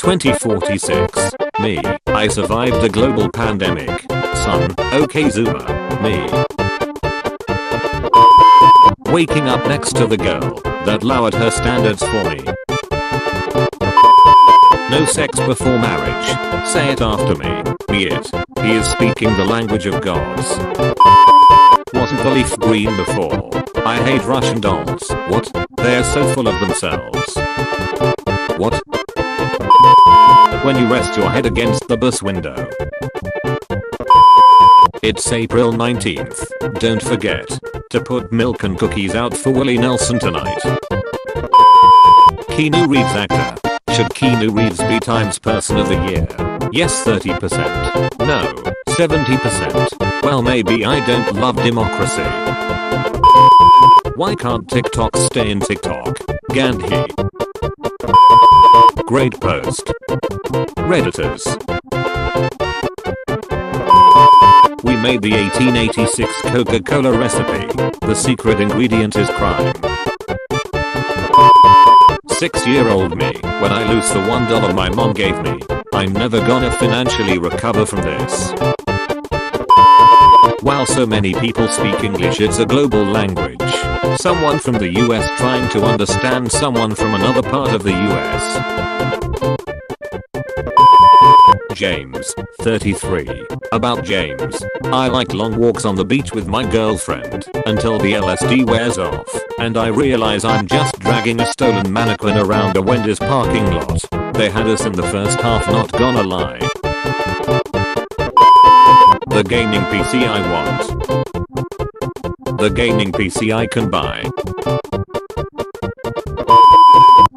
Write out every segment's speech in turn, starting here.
2046. Me. I survived a global pandemic. Son. Okay Zuma. Me. Waking up next to the girl that lowered her standards for me. No sex before marriage. Say it after me. Be it. He is speaking the language of gods. Wasn't the leaf green before? I hate Russian dolls. What? They are so full of themselves. What? When you rest your head against the bus window. It's April 19th. Don't forget to put milk and cookies out for Willie Nelson tonight. Keanu Reeves actor. Should Keanu Reeves be Times Person of the Year? Yes 30%. No 70%. Well maybe I don't love democracy. Why can't TikTok stay in TikTok? Gandhi. Great post. Redditors. We made the 1886 Coca-Cola recipe. The secret ingredient is crime. 6-year-old me, when I lose the $1 my mom gave me, I'm never gonna financially recover from this. While so many people speak English, it's a global language. Someone from the US trying to understand someone from another part of the US. James, 33. About James. I like long walks on the beach with my girlfriend until the LSD wears off and I realize I'm just dragging a stolen mannequin around a Wendy's parking lot. They had us in the first half, not gonna lie. The gaming PC I want. The gaming PC I can buy.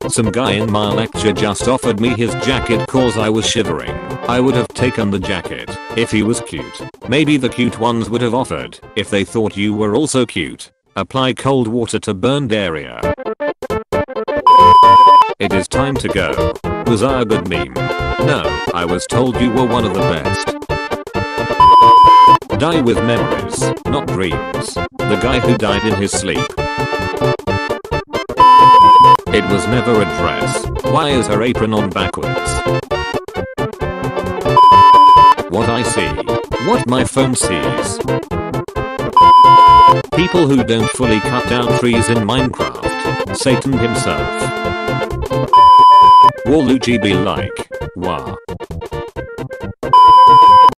Some guy in my lecture just offered me his jacket cause I was shivering. I would have taken the jacket if he was cute. Maybe the cute ones would have offered if they thought you were also cute. Apply cold water to burned area. It is time to go. Was I a good meme? No, I was told you were one of the best. Die with memories, not dreams. The guy who died in his sleep. It was never a dress. Why is her apron on backwards? What I see. What my phone sees. People who don't fully cut down trees in Minecraft. Satan himself. Waluigi be like, wah.